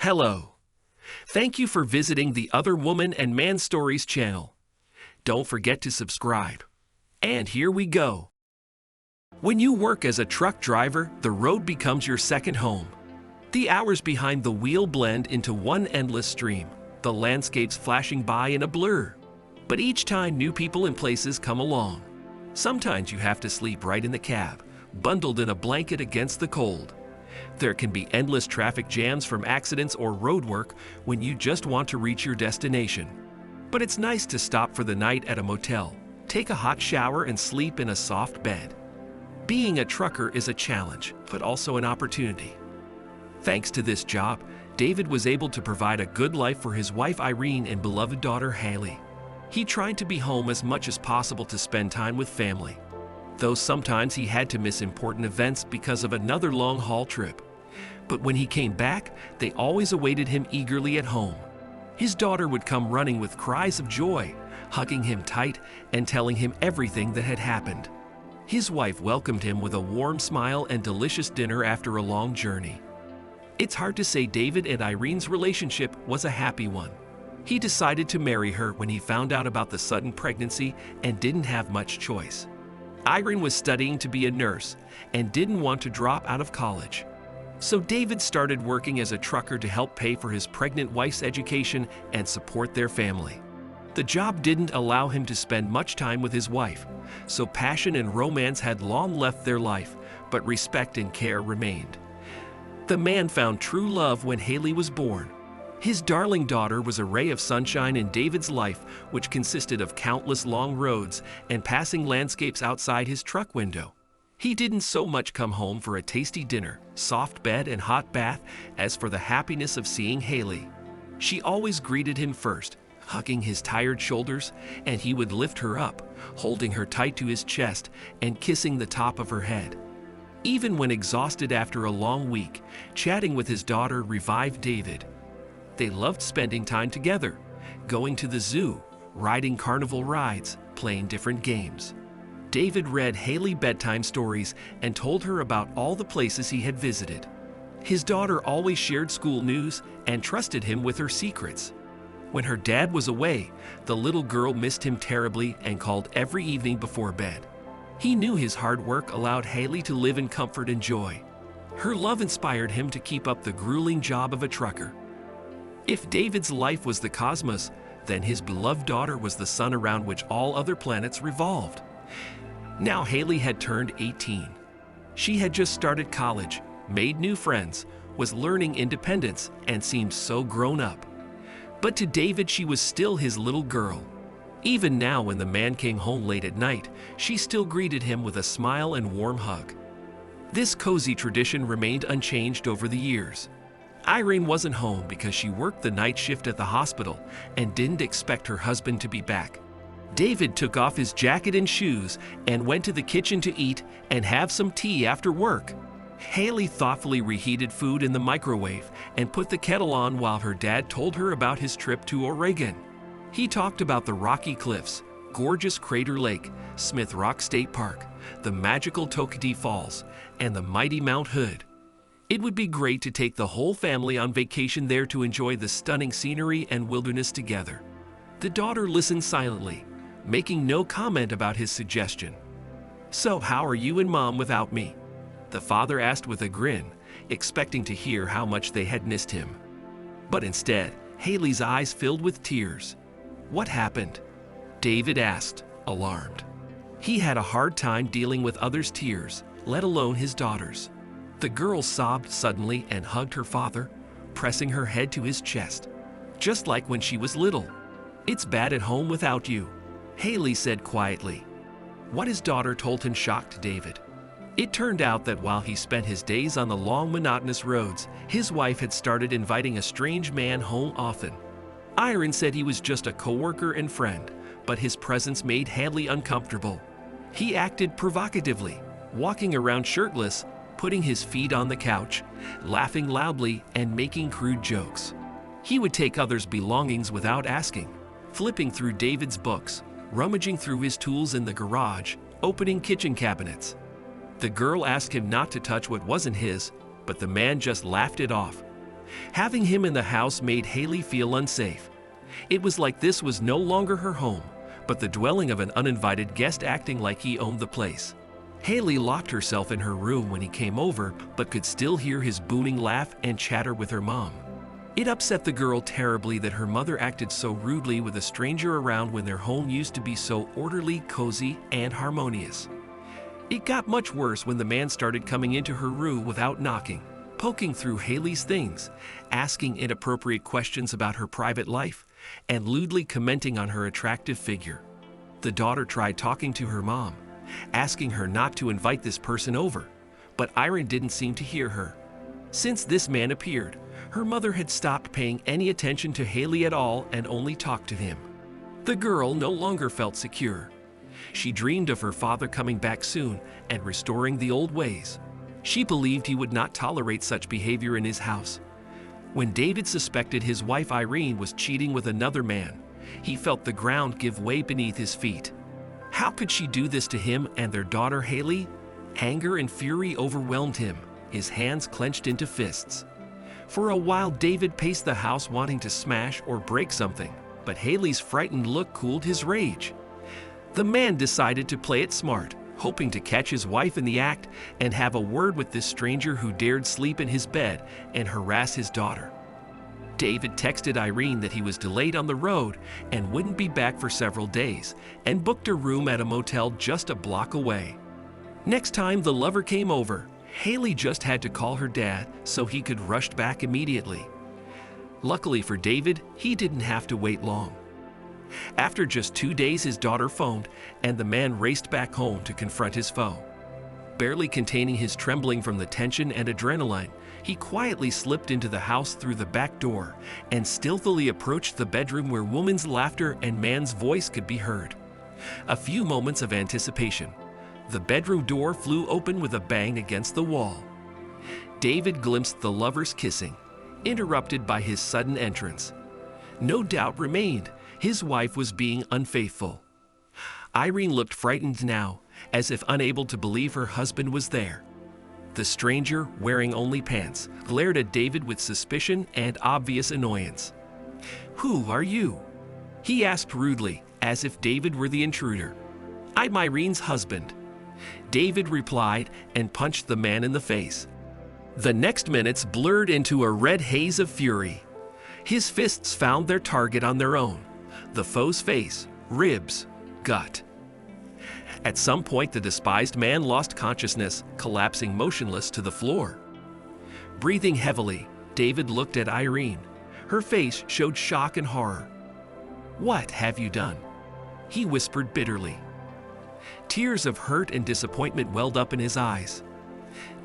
Hello. Thank you for visiting the Other Woman and Man Stories channel. Don't forget to subscribe. And here we go. When you work as a truck driver, the road becomes your second home. The hours behind the wheel blend into one endless stream, the landscapes flashing by in a blur. But each time new people and places come along. Sometimes you have to sleep right in the cab, bundled in a blanket against the cold. There can be endless traffic jams from accidents or road work when you just want to reach your destination. But it's nice to stop for the night at a motel, take a hot shower and sleep in a soft bed. Being a trucker is a challenge, but also an opportunity. Thanks to this job, David was able to provide a good life for his wife Irene and beloved daughter Hailey. He tried to be home as much as possible to spend time with family, though sometimes he had to miss important events because of another long-haul trip. But when he came back, they always awaited him eagerly at home. His daughter would come running with cries of joy, hugging him tight and telling him everything that had happened. His wife welcomed him with a warm smile and delicious dinner after a long journey. It's hard to say David and Irene's relationship was a happy one. He decided to marry her when he found out about the sudden pregnancy and didn't have much choice. Irene was studying to be a nurse and didn't want to drop out of college. So David started working as a trucker to help pay for his pregnant wife's education and support their family. The job didn't allow him to spend much time with his wife, so passion and romance had long left their life, but respect and care remained. The man found true love when Hailey was born. His darling daughter was a ray of sunshine in David's life, which consisted of countless long roads and passing landscapes outside his truck window. He didn't so much come home for a tasty dinner, soft bed, and hot bath as for the happiness of seeing Hailey. She always greeted him first, hugging his tired shoulders, and he would lift her up, holding her tight to his chest and kissing the top of her head. Even when exhausted after a long week, chatting with his daughter revived David. They loved spending time together, going to the zoo, riding carnival rides, playing different games. David read Hailey bedtime stories and told her about all the places he had visited. His daughter always shared school news and trusted him with her secrets. When her dad was away, the little girl missed him terribly and called every evening before bed. He knew his hard work allowed Hailey to live in comfort and joy. Her love inspired him to keep up the grueling job of a trucker. If David's life was the cosmos, then his beloved daughter was the sun around which all other planets revolved. Now Hailey had turned 18. She had just started college, made new friends, was learning independence, and seemed so grown up. But to David, she was still his little girl. Even now, when the man came home late at night, she still greeted him with a smile and warm hug. This cozy tradition remained unchanged over the years. Irene wasn't home because she worked the night shift at the hospital and didn't expect her husband to be back. David took off his jacket and shoes and went to the kitchen to eat and have some tea after work. Hailey thoughtfully reheated food in the microwave and put the kettle on while her dad told her about his trip to Oregon. He talked about the rocky cliffs, gorgeous Crater Lake, Smith Rock State Park, the magical Tokati Falls, and the mighty Mount Hood. It would be great to take the whole family on vacation there to enjoy the stunning scenery and wilderness together. The daughter listened silently, making no comment about his suggestion. "So how are you and Mom without me?" the father asked with a grin, expecting to hear how much they had missed him. But instead, Hailey's eyes filled with tears. "What happened?" David asked, alarmed. He had a hard time dealing with others' tears, let alone his daughter's. The girl sobbed suddenly and hugged her father, pressing her head to his chest, just like when she was little. "It's bad at home without you," Hailey said quietly. What his daughter told him shocked David. It turned out that while he spent his days on the long, monotonous roads, his wife had started inviting a strange man home often. Irene said he was just a coworker and friend, but his presence made Hailey uncomfortable. He acted provocatively, walking around shirtless, putting his feet on the couch, laughing loudly, and making crude jokes. He would take others' belongings without asking, flipping through David's books, rummaging through his tools in the garage, opening kitchen cabinets. The girl asked him not to touch what wasn't his, but the man just laughed it off. Having him in the house made Hailey feel unsafe. It was like this was no longer her home, but the dwelling of an uninvited guest acting like he owned the place. Hailey locked herself in her room when he came over, but could still hear his booming laugh and chatter with her mom. It upset the girl terribly that her mother acted so rudely with a stranger around when their home used to be so orderly, cozy, and harmonious. It got much worse when the man started coming into her room without knocking, poking through Hailey's things, asking inappropriate questions about her private life, and lewdly commenting on her attractive figure. The daughter tried talking to her mom, asking her not to invite this person over, but Irene didn't seem to hear her. Since this man appeared, her mother had stopped paying any attention to Hailey at all and only talked to him. The girl no longer felt secure. She dreamed of her father coming back soon and restoring the old ways. She believed he would not tolerate such behavior in his house. When David suspected his wife Irene was cheating with another man, he felt the ground give way beneath his feet. How could she do this to him and their daughter Hailey? Anger and fury overwhelmed him, his hands clenched into fists. For a while, David paced the house wanting to smash or break something, but Hailey's frightened look cooled his rage. The man decided to play it smart, hoping to catch his wife in the act and have a word with this stranger who dared sleep in his bed and harass his daughter. David texted Irene that he was delayed on the road and wouldn't be back for several days, and booked a room at a motel just a block away. Next time the lover came over, Hailey just had to call her dad so he could rush back immediately. Luckily for David, he didn't have to wait long. After just 2 days, his daughter phoned, and the man raced back home to confront his foe. Barely containing his trembling from the tension and adrenaline, he quietly slipped into the house through the back door and stealthily approached the bedroom where woman's laughter and man's voice could be heard. A few moments of anticipation. The bedroom door flew open with a bang against the wall. David glimpsed the lovers kissing, interrupted by his sudden entrance. No doubt remained. His wife was being unfaithful. Irene looked frightened now, as if unable to believe her husband was there. The stranger, wearing only pants, glared at David with suspicion and obvious annoyance. "Who are you?" he asked rudely, as if David were the intruder. "I'm Irene's husband." David replied and punched the man in the face. The next minutes blurred into a red haze of fury. His fists found their target on their own, the foe's face, ribs, gut. At some point, the despised man lost consciousness, collapsing motionless to the floor. Breathing heavily, David looked at Irene. Her face showed shock and horror. "What have you done?" he whispered bitterly. Tears of hurt and disappointment welled up in his eyes.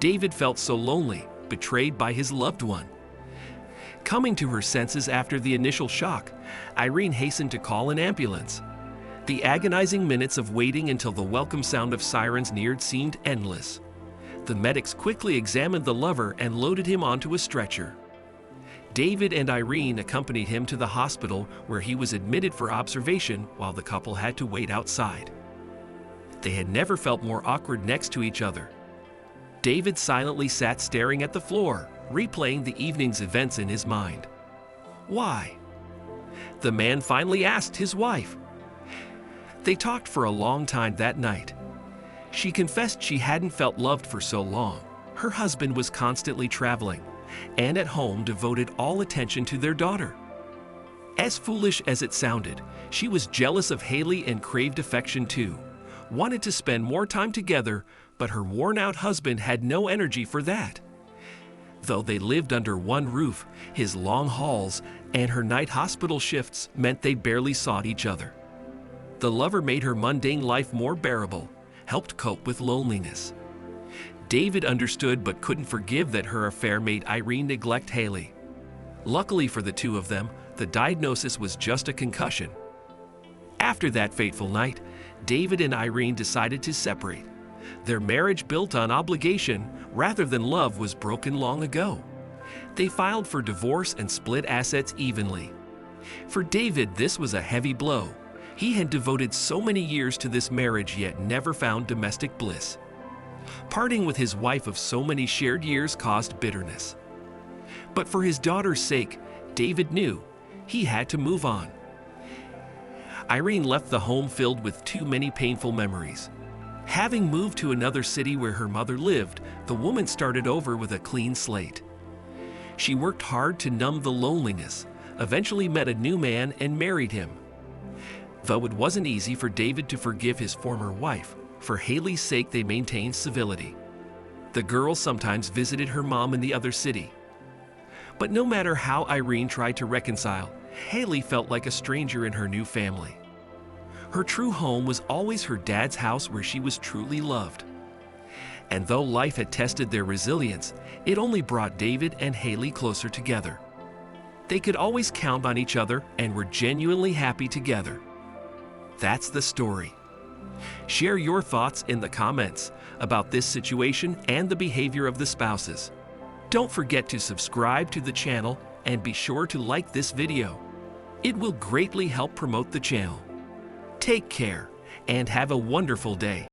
David felt so lonely, betrayed by his loved one. Coming to her senses after the initial shock, Irene hastened to call an ambulance. The agonizing minutes of waiting until the welcome sound of sirens neared seemed endless. The medics quickly examined the lover and loaded him onto a stretcher. David and Irene accompanied him to the hospital, where he was admitted for observation while the couple had to wait outside. They had never felt more awkward next to each other. David silently sat staring at the floor, replaying the evening's events in his mind. Why? The man finally asked his wife. They talked for a long time that night. She confessed she hadn't felt loved for so long. Her husband was constantly traveling, and at home devoted all attention to their daughter. As foolish as it sounded, she was jealous of Hailey and craved affection too. Wanted to spend more time together, but her worn-out husband had no energy for that. Though they lived under one roof, his long hauls and her night hospital shifts meant they barely saw each other. The lover made her mundane life more bearable, helped cope with loneliness. David understood but couldn't forgive that her affair made Irene neglect Hailey. Luckily for the two of them, the diagnosis was just a concussion. After that fateful night, David and Irene decided to separate. Their marriage, built on obligation rather than love, was broken long ago. They filed for divorce and split assets evenly. For David, this was a heavy blow. He had devoted so many years to this marriage, yet never found domestic bliss. Parting with his wife of so many shared years caused bitterness. But for his daughter's sake, David knew he had to move on. Irene left the home filled with too many painful memories. Having moved to another city where her mother lived, the woman started over with a clean slate. She worked hard to numb the loneliness, eventually met a new man and married him. Though it wasn't easy for David to forgive his former wife, for Hailey's sake they maintained civility. The girl sometimes visited her mom in the other city. But no matter how Irene tried to reconcile, Hailey felt like a stranger in her new family. Her true home was always her dad's house where she was truly loved. And though life had tested their resilience, it only brought David and Hailey closer together. They could always count on each other and were genuinely happy together. That's the story. Share your thoughts in the comments about this situation and the behavior of the spouses. Don't forget to subscribe to the channel and be sure to like this video. It will greatly help promote the channel. Take care and have a wonderful day.